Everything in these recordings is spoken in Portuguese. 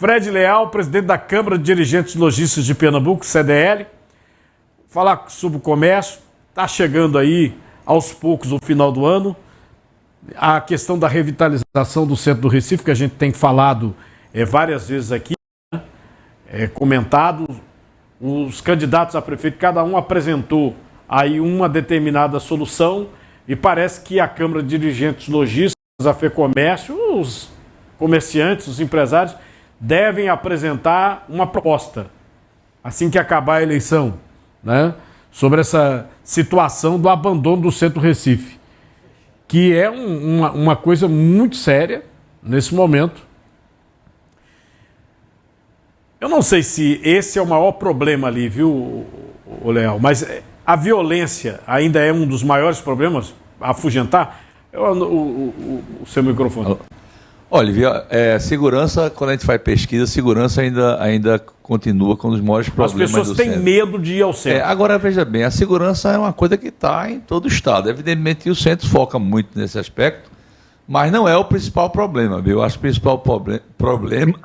Fred Leal, presidente da Câmara de Dirigentes Lojistas de Pernambuco, CDL. Falar sobre o comércio. Está chegando aí, aos poucos, o final do ano. A questão da revitalização do centro do Recife, que a gente tem falado várias vezes aqui, né? Comentado. Os candidatos a prefeito, cada um apresentou aí uma determinada solução e parece que a Câmara de Dirigentes Lojistas, a FEComércio, os comerciantes, os empresários, devem apresentar uma proposta assim que acabar a eleição, né, sobre essa situação do abandono do centro do Recife, que é uma coisa muito séria nesse momento. Eu não sei se esse é o maior problema ali, viu, Leal, mas a violência ainda é um dos maiores problemas a afugentar. O seu microfone. Olha, segurança, quando a gente faz pesquisa, segurança ainda continua com um dos maiores problemas do centro. As pessoas têm medo de ir ao centro. Agora, veja bem, a segurança é uma coisa que está em todo o estado. Evidentemente, o centro foca muito nesse aspecto, mas não é o principal problema, viu? Eu acho que o principal problema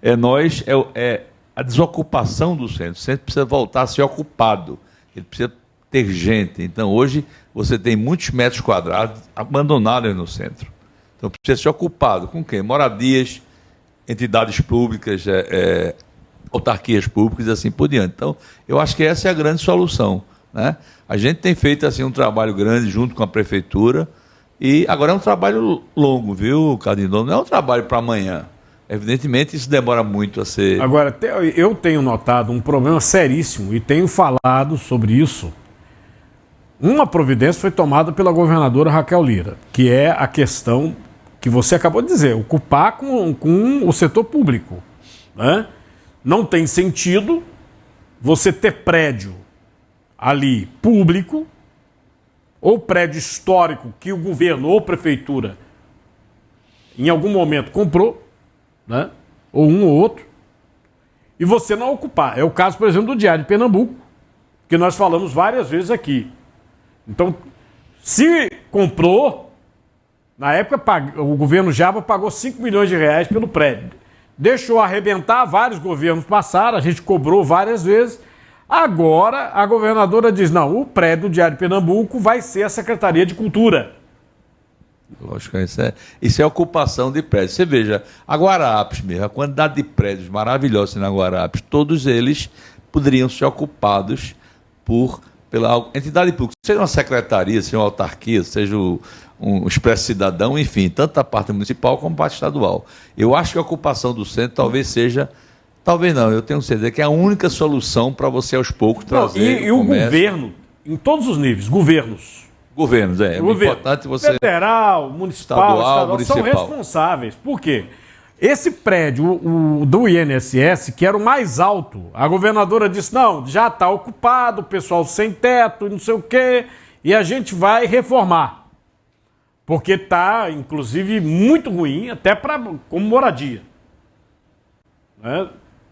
é a desocupação do centro. O centro precisa voltar a ser ocupado, ele precisa ter gente. Então, hoje, você tem muitos metros quadrados abandonados no centro. Então, precisa ser ocupado com quem? Moradias, entidades públicas, autarquias públicas e assim por diante. Então, eu acho que essa é a grande solução, né? A gente tem feito assim, um trabalho grande junto com a prefeitura e agora é um trabalho longo, viu, Cardinal? Não é um trabalho para amanhã. Evidentemente, isso demora muito a ser... Agora, eu tenho notado um problema seríssimo e tenho falado sobre isso. Uma providência foi tomada pela governadora Raquel Lira, que é a questão que você acabou de dizer, ocupar com o setor público, né? Não tem sentido você ter prédio ali público ou prédio histórico que o governo ou prefeitura em algum momento comprou, né? Ou um ou outro, e você não ocupar. É o caso, por exemplo, do Diário de Pernambuco, que nós falamos várias vezes aqui. Então, se comprou, na época o governo Jaba pagou 5 milhões de reais pelo prédio. Deixou arrebentar, vários governos passaram, a gente cobrou várias vezes. Agora a governadora diz, não, o prédio do Diário de Pernambuco vai ser a Secretaria de Cultura. Lógico, isso é ocupação de prédios. Você veja, a Guararapes mesmo, a quantidade de prédios maravilhosos na Guararapes, todos eles poderiam ser ocupados pela entidade pública, seja uma secretaria, seja uma autarquia, seja um Expresso Cidadão, enfim, tanto a parte municipal como a parte estadual. Eu acho que a ocupação do centro talvez seja, talvez não, eu tenho certeza que é a única solução para você aos poucos trazer e o governo, em todos os níveis, governos, importante você... Federal, municipal, são responsáveis. Por quê? Esse prédio, o do INSS, que era o mais alto, a governadora disse, não, já está ocupado, o pessoal sem teto, não sei o quê, e a gente vai reformar. Porque está, inclusive, muito ruim, até como moradia. Né?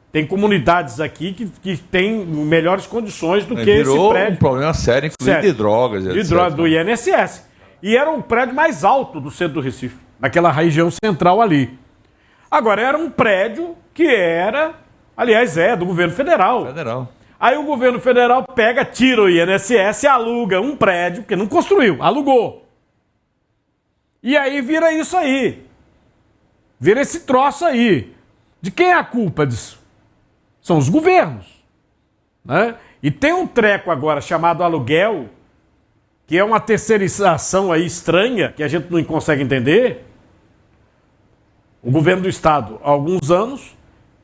Tem comunidades aqui que têm melhores condições do que esse prédio. Virou um problema sério, inclusive de drogas. De drogas, do INSS. E era o prédio mais alto do centro do Recife, naquela região central ali. Agora, era um prédio que era, aliás, do governo federal. Aí o governo federal pega, tira o INSS e aluga um prédio, que não construiu, alugou. E aí vira isso aí. Vira esse troço aí. De quem é a culpa disso? São os governos, né? E tem um treco agora chamado aluguel, que é uma terceirização aí estranha, que a gente não consegue entender. O governo do estado, há alguns anos,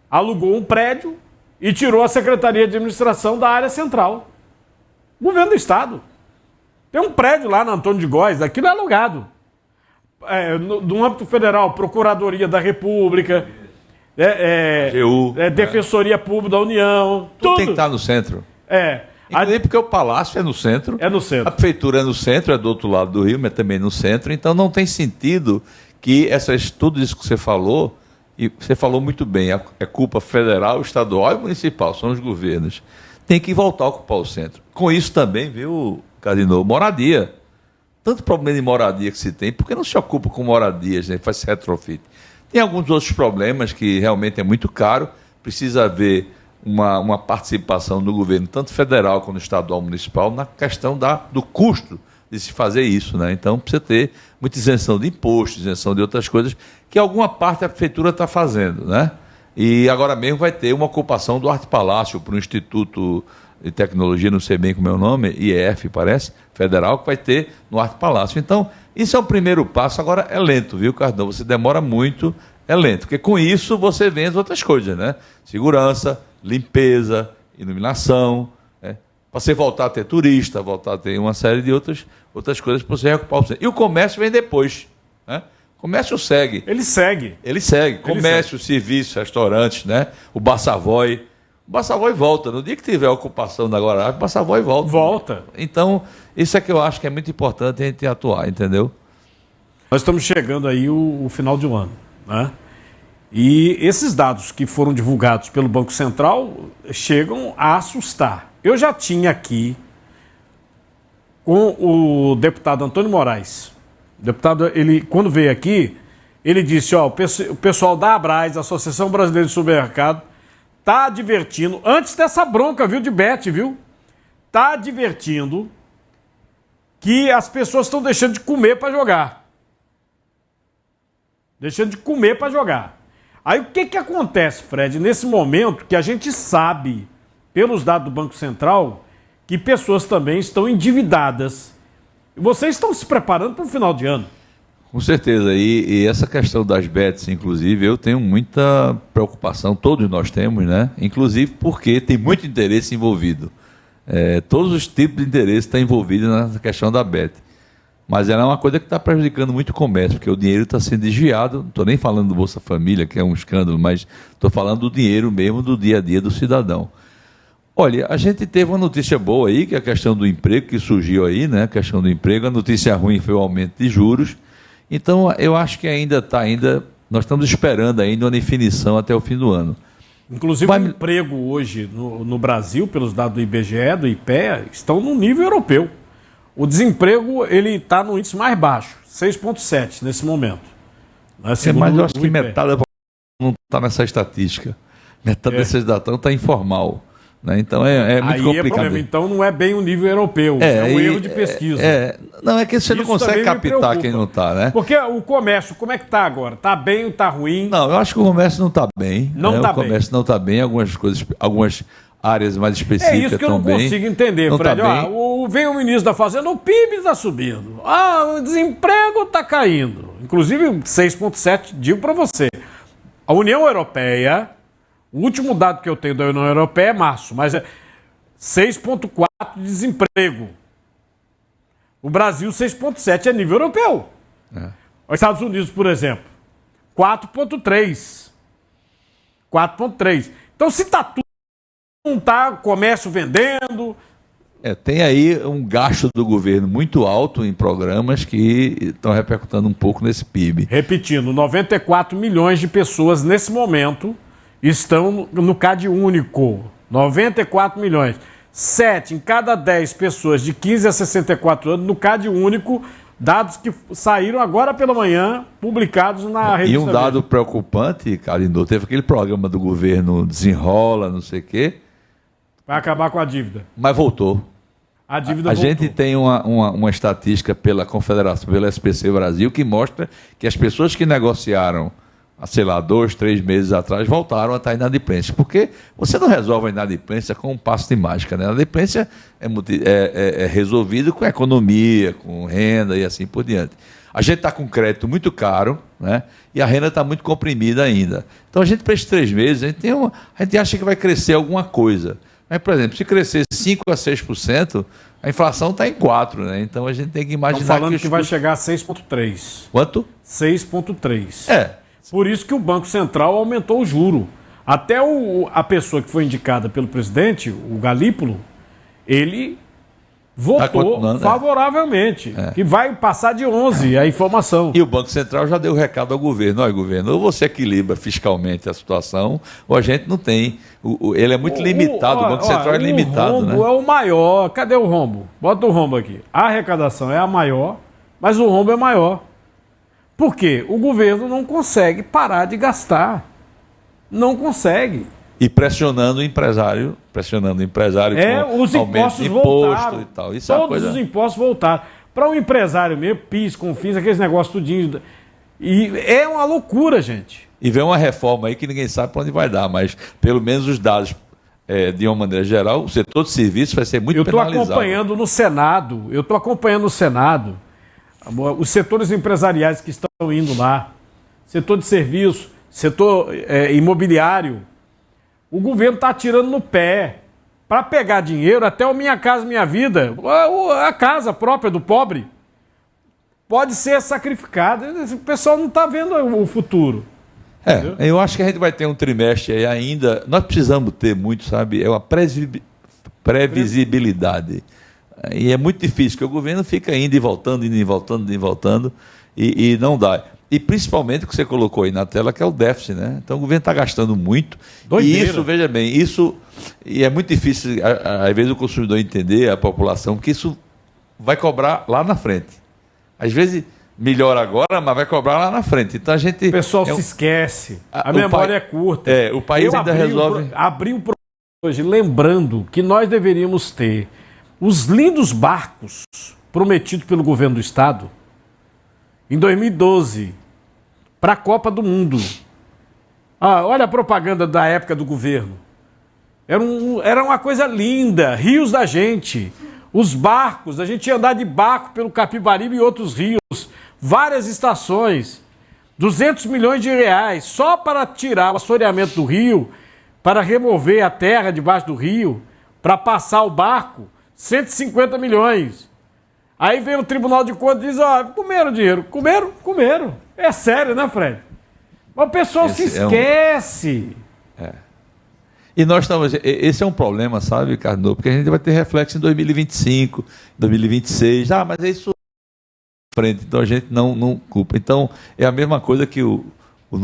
alugou um prédio e tirou a Secretaria de Administração da área central. O governo do estado. Tem um prédio lá na Antônio de Góes, aquilo é alugado. No âmbito federal, Procuradoria da República... Defensoria Pública da União. Tudo tem que estar no centro. Inclusive porque o Palácio é no centro. É no centro. A Prefeitura é no centro, é do outro lado do Rio, mas também no centro. Então não tem sentido que tudo isso que você falou, e você falou muito bem, é culpa federal, estadual e municipal, são os governos. Tem que voltar a ocupar o centro. Com isso também, viu, Cardinal, moradia. Tanto problema de moradia que se tem, por que não se ocupa com moradias, né? Faz retrofit? Tem alguns outros problemas que realmente é muito caro, precisa haver uma participação do governo, tanto federal quanto estadual municipal, na questão do custo de se fazer isso, né? Então precisa ter muita isenção de impostos, isenção de outras coisas, que alguma parte a prefeitura está fazendo, né? E agora mesmo vai ter uma ocupação do Arte Palácio para o Instituto de Tecnologia, não sei bem como é o nome, IEF parece, federal, que vai ter no Arte Palácio. Então, isso é o primeiro passo, agora é lento, viu, Cardão? Você demora muito, é lento, porque com isso você vê as outras coisas, né? Segurança, limpeza, iluminação, né? Para você voltar a ter turista, voltar a ter uma série de outras coisas para você recuperar o centro. E o comércio vem depois, né? O comércio segue. Ele segue. Comércio, serviço, restaurantes, né? O Bar Savoy. O Bar Savoy volta. No dia que tiver a ocupação da Guararapes, o Bar Savoy volta. Volta. Então, isso é que eu acho que é muito importante a gente atuar, entendeu? Nós estamos chegando aí o final de um ano, né? E esses dados que foram divulgados pelo Banco Central chegam a assustar. Eu já tinha aqui com o deputado Antônio Moraes. O deputado, ele, quando veio aqui, ele disse, ó, o pessoal da Abras, Associação Brasileira de Supermercado, tá advertindo, antes dessa bronca, viu, de Bet, viu? Tá advertindo que as pessoas estão deixando de comer para jogar. Deixando de comer para jogar. Aí o que acontece, Fred, nesse momento que a gente sabe, pelos dados do Banco Central, que pessoas também estão endividadas. E vocês estão se preparando para o final de ano. Com certeza. E essa questão das bets, inclusive, eu tenho muita preocupação, todos nós temos, né? Inclusive porque tem muito interesse envolvido. Todos os tipos de interesse estão envolvidos nessa questão da bet. Mas ela é uma coisa que está prejudicando muito o comércio, porque o dinheiro está sendo desviado. Não estou nem falando do Bolsa Família, que é um escândalo, mas estou falando do dinheiro mesmo do dia a dia do cidadão. Olha, a gente teve uma notícia boa aí, que é a questão do emprego, que surgiu aí, né? A questão do emprego. A notícia ruim foi o aumento de juros. Então, eu acho que nós estamos esperando ainda uma definição até o fim do ano. Inclusive, o emprego hoje no Brasil, pelos dados do IBGE, do IPEA, estão no nível europeu. O desemprego ele está no índice mais baixo, 6,7 nesse momento. Mas eu acho que metade da população não está nessa estatística. Metade desses dados está informal. Né? Então é muito complicado. Então não é bem o nível europeu, é um erro de pesquisa. Não, é que você não consegue captar quem não está, né? Porque o comércio, como é que está agora? Está bem ou está ruim? Não, eu acho que o comércio não está bem. Não está bem. O comércio não está bem, algumas áreas mais específicas estão bem. É isso que eu não consigo entender, não Fred. Tá vem o ministro da Fazenda, o PIB está subindo. O desemprego está caindo. Inclusive 6,7, digo para você. A União Europeia... O último dado que eu tenho da União Europeia é março, mas é 6,4 de desemprego. O Brasil, 6,7 é nível europeu. Os Estados Unidos, por exemplo, 4,3. 4,3. Então, se está tudo, não está comércio vendendo... Tem aí um gasto do governo muito alto em programas que estão repercutindo um pouco nesse PIB. Repetindo, 94 milhões de pessoas nesse momento... estão no CAD único, 94 milhões. 7 em cada 10 pessoas de 15 a 64 anos no CAD único, dados que saíram agora pela manhã, publicados na revista. E um dado preocupante, Carlinhos, teve aquele programa do governo Desenrola, não sei o quê. Vai acabar com a dívida. Mas voltou. A dívida voltou. Gente tem uma estatística pela Confederação, pela SPC Brasil, que mostra que as pessoas que negociaram sei lá, 2, 3 meses atrás, voltaram a estar inadimplência. Porque você não resolve a inadimplência com um passo de mágica, né? A inadimplência é resolvida com economia, com renda e assim por diante. A gente está com crédito muito caro, né? E a renda está muito comprimida ainda. Então, a gente, para esses 3 meses, a gente acha que vai crescer alguma coisa. Mas, por exemplo, se crescer 5% a 6%, a inflação está em 4%, né? Então, a gente tem que imaginar... Estão falando que vai chegar a 6,3%. Quanto? 6,3%. Por isso que o Banco Central aumentou o juro. Até a pessoa que foi indicada pelo presidente, o Galípolo, ele votou favoravelmente, que vai passar de 11 a informação. E o Banco Central já deu recado ao governo. Olha, governo, ou você equilibra fiscalmente a situação, ou a gente não tem. Ele é muito limitado, o Banco Central é limitado. O rombo é o maior. Cadê o rombo? Bota o rombo aqui. A arrecadação é a maior, mas o rombo é maior. Por quê? O governo não consegue parar de gastar. Não consegue. E pressionando o empresário com os impostos voltaram. E tal. Isso Todos os impostos voltaram. Para um empresário mesmo, PIS, COFINS, aqueles negócios tudinho. E é uma loucura, gente. E vem uma reforma aí que ninguém sabe para onde vai dar, mas pelo menos os dados, de uma maneira geral, o setor de serviços vai ser muito penalizado. Eu estou acompanhando no Senado, os setores empresariais que estão indo lá, setor de serviço, setor imobiliário. O governo está atirando no pé para pegar dinheiro até o Minha Casa Minha Vida, a casa própria do pobre, pode ser sacrificada. O pessoal não está vendo o futuro. Eu acho que a gente vai ter um trimestre aí ainda. Nós precisamos ter muito, sabe? É uma previsibilidade. E é muito difícil, porque o governo fica indo e voltando, e não dá. E principalmente o que você colocou aí na tela, que é o déficit, né? Então o governo está gastando muito. Doideira. E isso, veja bem, e é muito difícil, às vezes, o consumidor entender, a população, que isso vai cobrar lá na frente. Às vezes melhora agora, mas vai cobrar lá na frente. Então a gente... O pessoal se esquece. A memória é curta. O país ainda resolve... Abri um programa hoje lembrando que nós deveríamos ter os lindos barcos prometidos pelo governo do Estado em 2012 para a Copa do Mundo. Olha a propaganda da época do governo. Era uma coisa linda, rios da gente. Os barcos, a gente ia andar de barco pelo Capibaribe e outros rios. Várias estações, 200 milhões de reais, só para tirar o assoreamento do rio, para remover a terra debaixo do rio, para passar o barco, 150 milhões. Aí vem o Tribunal de Contas e diz, comeram dinheiro. Comeram. É sério, né, Fred? Mas o pessoal se esquece. E nós estamos... Esse é um problema, sabe, Carnot? Porque a gente vai ter reflexo em 2025, 2026. Mas é isso... frente, então a gente não culpa. Então é a mesma coisa que o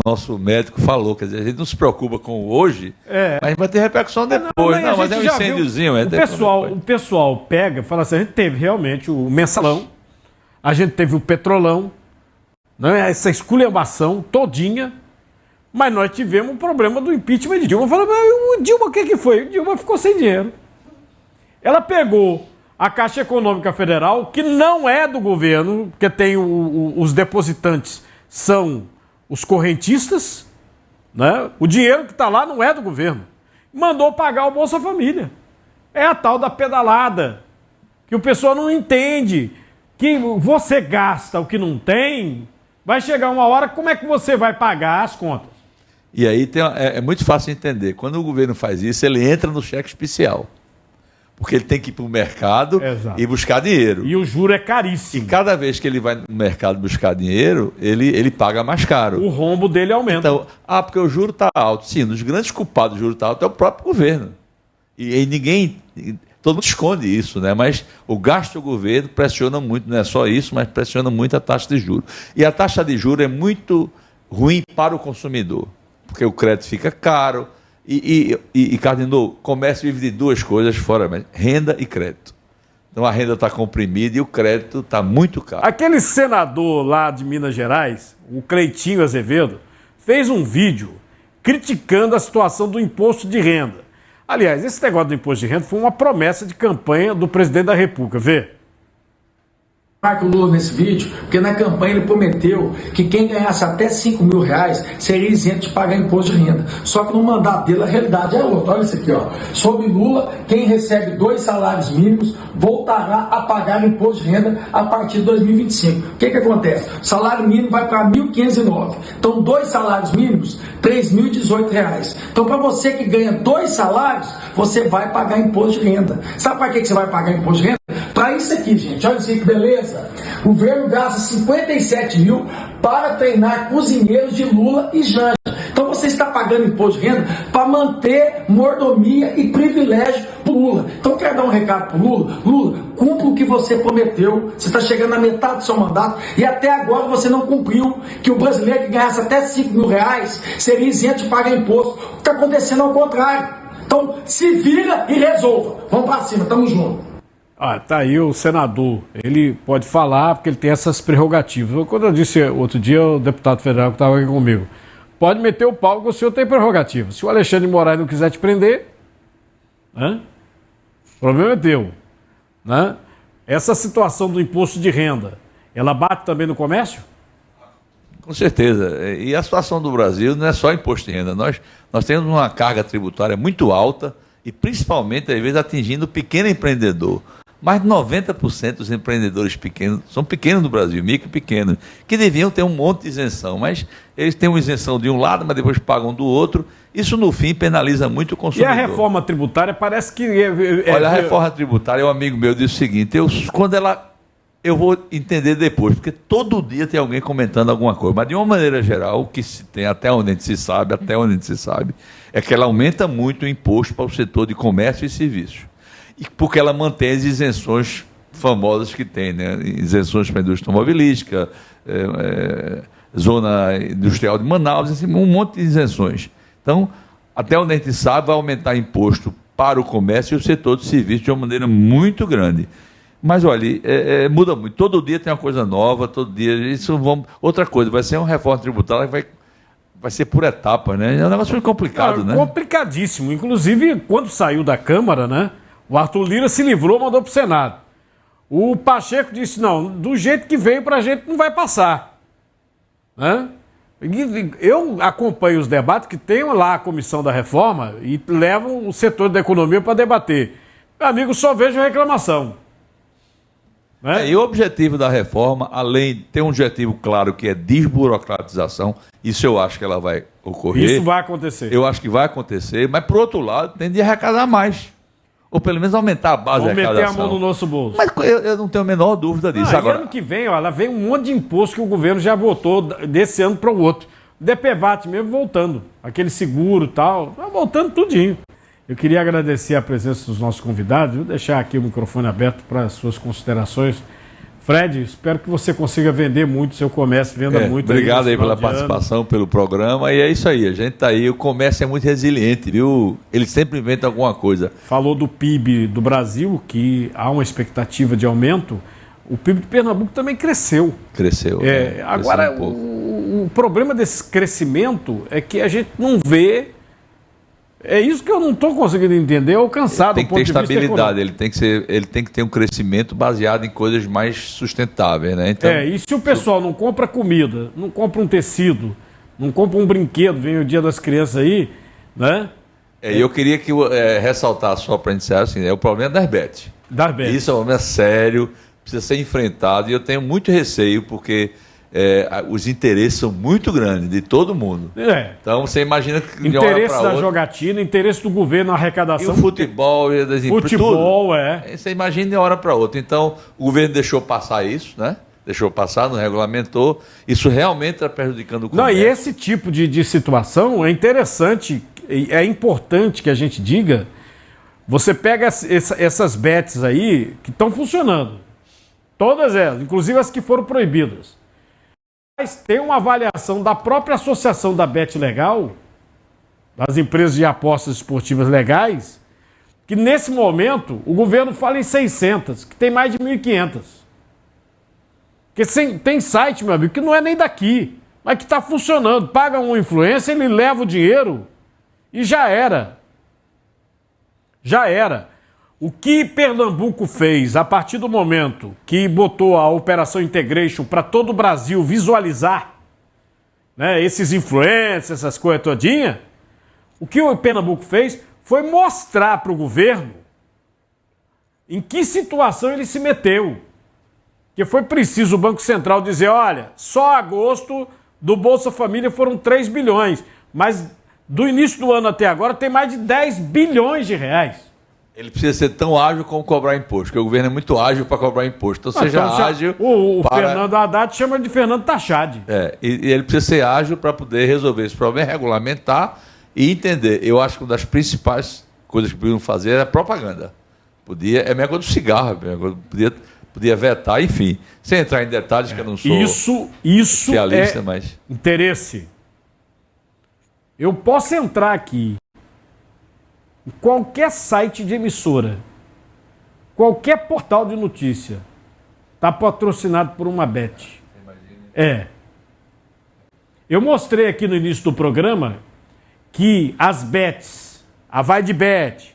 nosso médico falou, quer dizer, a gente não se preocupa com o hoje, mas vai ter repercussão depois. Mas é um incêndiozinho. O pessoal pega e fala assim, a gente teve realmente o mensalão, a gente teve o petrolão, né, essa esculhambação todinha, mas nós tivemos um problema do impeachment de Dilma. Eu falei, mas o Dilma, o que foi? O Dilma ficou sem dinheiro. Ela pegou a Caixa Econômica Federal, que não é do governo, porque tem os depositantes, são os correntistas, né? O dinheiro que está lá não é do governo. Mandou pagar o Bolsa Família. É a tal da pedalada, que o pessoal não entende, que você gasta o que não tem, vai chegar uma hora, como é que você vai pagar as contas? E aí é muito fácil entender. Quando o governo faz isso, ele entra no cheque especial. Porque ele tem que ir para o mercado e buscar dinheiro. E o juro é caríssimo. E cada vez que ele vai no mercado buscar dinheiro, ele paga mais caro. O rombo dele aumenta. Então, porque o juro está alto. Sim, um dos grandes culpados do juro está alto é o próprio governo. E ninguém... Todo mundo esconde isso, né? Mas o gasto do governo pressiona muito, não é só isso, mas pressiona muito a taxa de juros. E a taxa de juros é muito ruim para o consumidor, porque o crédito fica caro. E Carnot, comércio vive de duas coisas fora, renda e crédito. Então a renda está comprimida e o crédito está muito caro. Aquele senador lá de Minas Gerais, o Cleitinho Azevedo, fez um vídeo criticando a situação do imposto de renda. Aliás, esse negócio do imposto de renda foi uma promessa de campanha do presidente da República. Vê. Marca o Lula nesse vídeo, porque na campanha ele prometeu que quem ganhasse até R$5.000 seria isento de pagar imposto de renda. Só que no mandato dele a realidade é outra. Olha isso aqui, ó. Sob Lula, quem recebe 2 salários mínimos voltará a pagar imposto de renda a partir de 2025. O que acontece? O salário mínimo vai para R$1.509. Então, 2 salários mínimos, R$3.018. Então, para você que ganha 2 salários, você vai pagar imposto de renda. Sabe para que você vai pagar imposto de renda? Para isso aqui, gente. Olha isso aqui que beleza. O governo gasta 57 mil para treinar cozinheiros de Lula e Janja. Então você está pagando imposto de renda para manter mordomia e privilégio para o Lula. Então quero dar um recado para o Lula. Lula, cumpra o que você prometeu. Você está chegando na metade do seu mandato e até agora você não cumpriu que o brasileiro que ganhasse até R$5.000 seria isento de pagar imposto. O que está acontecendo é o contrário. Então se vira e resolva. Vamos para cima, tamo junto. Ah, tá aí o senador. Ele pode falar porque ele tem essas prerrogativas. Quando eu disse outro dia, o deputado federal que estava aqui comigo, pode meter o pau que o senhor tem prerrogativa. Se o Alexandre de Moraes não quiser te prender, né, o problema é teu. Né? Essa situação do imposto de renda, ela bate também no comércio? Com certeza. E a situação do Brasil não é só imposto de renda. Nós temos uma carga tributária muito alta e principalmente, às vezes, atingindo o pequeno empreendedor. Mais de 90% dos empreendedores pequenos são pequenos no Brasil, micro e pequenos, que deviam ter um monte de isenção, mas eles têm uma isenção de um lado, mas depois pagam do outro. Isso, no fim, penaliza muito o consumidor. E a reforma tributária parece que... Olha, a reforma tributária, um amigo meu disse o seguinte, eu vou entender depois, porque todo dia tem alguém comentando alguma coisa, mas de uma maneira geral, o que se tem, até onde a gente se sabe, é que ela aumenta muito o imposto para o setor de comércio e serviços. Porque ela mantém as isenções famosas que tem, né? Isenções para a indústria automobilística, zona industrial de Manaus, assim, um monte de isenções. Então, até onde a gente sabe, vai aumentar imposto para o comércio e o setor de serviços de uma maneira muito grande. Mas, olha, muda muito. Todo dia tem uma coisa nova, todo dia... Outra coisa, vai ser uma reforma tributária que vai ser por etapas, né? É um negócio muito complicado, né? Complicadíssimo. Inclusive, quando saiu da Câmara, né? O Arthur Lira se livrou, mandou para o Senado. O Pacheco disse, não, do jeito que veio para a gente não vai passar. Né? Eu acompanho os debates que tem lá a comissão da reforma e levam o setor da economia para debater. Meu amigo, só vejo reclamação. Né? E o objetivo da reforma, além de ter um objetivo claro que é desburocratização, isso eu acho que ela vai ocorrer. Isso vai acontecer. Eu acho que vai acontecer, mas por outro lado tem de arrecadar mais. Ou pelo menos aumentar a base de arrecadação. Vamos meter a mão no nosso bolso. Mas eu não tenho a menor dúvida disso. Agora, ano que vem, ela vem um monte de imposto que o governo já votou desse ano para o outro. DPVAT mesmo voltando. Aquele seguro e tal, voltando tudinho. Eu queria agradecer a presença dos nossos convidados. Vou deixar aqui o microfone aberto para as suas considerações. Fred, espero que você consiga vender muito, seu comércio venda muito. Obrigado aí pela participação, pelo programa. E é isso aí, a gente está aí. O comércio é muito resiliente, viu? Ele sempre inventa alguma coisa. Falou do PIB do Brasil, que há uma expectativa de aumento. O PIB de Pernambuco também cresceu. Cresceu. Agora, o problema desse crescimento é que a gente não vê. É isso que eu não estou conseguindo entender, ou cansado. Tem que ter estabilidade, ele tem que ter um crescimento baseado em coisas mais sustentáveis, né? Então, e se o pessoal não compra comida, não compra um tecido, não compra um brinquedo, vem o Dia das Crianças aí, né? Eu queria ressaltar só para iniciar assim, é o problema das bets. Isso é um problema sério, precisa ser enfrentado, e eu tenho muito receio, porque os interesses são muito grandes de todo mundo. Então você imagina que de interesse hora da outra, jogatina, interesse do governo na arrecadação. E o futebol, e das empresas, futebol, tudo. Você imagina de uma hora para outra. Então o governo deixou passar isso, né? Deixou passar, não regulamentou. Isso realmente está prejudicando o comércio. Não, e esse tipo de situação é interessante, é importante que a gente diga. Você pega essas bets aí que estão funcionando. Todas elas, inclusive as que foram proibidas. Mas tem uma avaliação da própria associação da Bet Legal, das empresas de apostas esportivas legais, que nesse momento o governo fala em 600, que tem mais de 1.500. Porque tem site, meu amigo, que não é nem daqui, mas que está funcionando. Paga um influencer, ele leva o dinheiro e já era. Já era. O que Pernambuco fez a partir do momento que botou a Operação Integration para todo o Brasil visualizar, né, esses influencers, essas coisas todinhas, o que o Pernambuco fez foi mostrar para o governo em que situação ele se meteu. Que foi preciso o Banco Central dizer, olha, só agosto do Bolsa Família foram 3 bilhões, mas do início do ano até agora tem mais de 10 bilhões de reais. Ele precisa ser tão ágil como cobrar imposto, porque o governo é muito ágil para cobrar imposto. Então, seja ágil. O Fernando Haddad chama de Fernando Tachad. E ele precisa ser ágil para poder resolver esse problema, regulamentar e entender. Eu acho que uma das principais coisas que podiam fazer era propaganda. É a mesma coisa do cigarro, podia vetar, enfim. Sem entrar em detalhes, que eu não sou especialista, mas interesse. Eu posso entrar aqui. Qualquer site de emissora, Qualquer portal de notícia está patrocinado por uma bet. É. Eu mostrei aqui no início do programa que as bets, a Vai de Bet,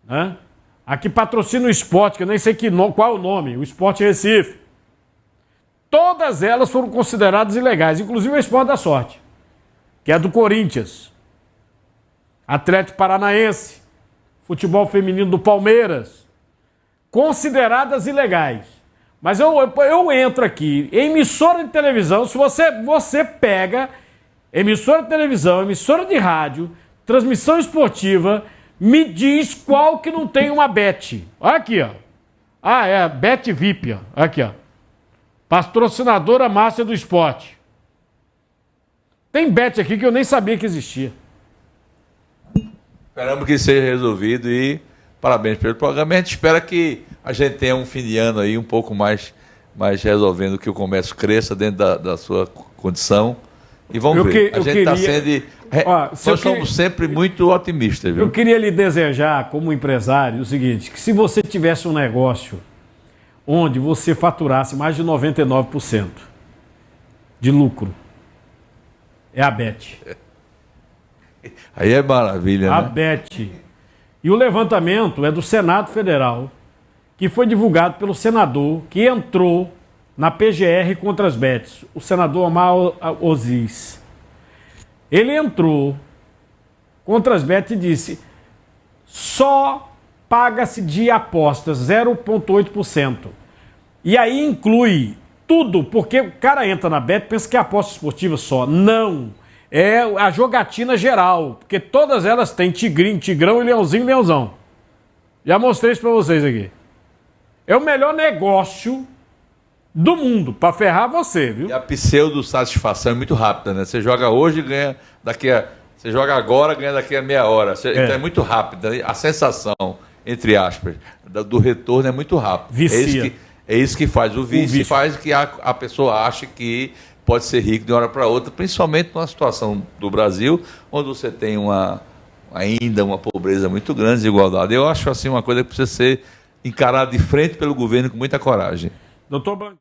né? A que patrocina o esporte, que eu nem sei qual é o nome, o Esporte Recife, todas elas foram consideradas ilegais, inclusive o Esporte da Sorte, que é do Corinthians, Atlético Paranaense, futebol feminino do Palmeiras, consideradas ilegais. Mas eu entro aqui, emissora de televisão, se você pega emissora de televisão, emissora de rádio, transmissão esportiva, me diz qual que não tem uma bet. Olha aqui, ó. Ah, é a Bet VIP, ó. Aqui, ó. Patrocinadora máxima do esporte. Tem bet aqui que eu nem sabia que existia. Esperamos que seja resolvido e parabéns pelo programa. A gente espera que a gente tenha um fim de ano aí um pouco mais resolvendo que o comércio cresça dentro da sua condição. E vamos ver. A gente está sendo... nós somos sempre muito otimistas. Viu? Eu queria lhe desejar, como empresário, o seguinte, que se você tivesse um negócio onde você faturasse mais de 99% de lucro, é a Bet. Aí é maravilha, a né? Bet. E o levantamento é do Senado Federal, que foi divulgado pelo senador que entrou na PGR contra as bets, o senador Omar Aziz. Ele entrou contra as bets e disse: só paga-se de apostas 0,8%. E aí inclui tudo, porque o cara entra na bet e pensa que é aposta esportiva só. Não. É a jogatina geral, porque todas elas têm tigrinho, tigrão e leãozinho, leãozão. Já mostrei isso pra vocês aqui. É o melhor negócio do mundo, pra ferrar você, viu? E a pseudo-satisfação é muito rápida, né? Você joga hoje e ganha daqui a... Você joga agora, ganha daqui a meia hora. Então é muito rápida. A sensação, entre aspas, do retorno é muito rápida. Vicia. É isso que faz. O vício faz que a pessoa ache que pode ser rico de uma hora para outra, principalmente numa situação do Brasil, onde você tem ainda uma pobreza muito grande, desigualdade. Eu acho assim uma coisa que precisa ser encarada de frente pelo governo com muita coragem. Doutor Blanc...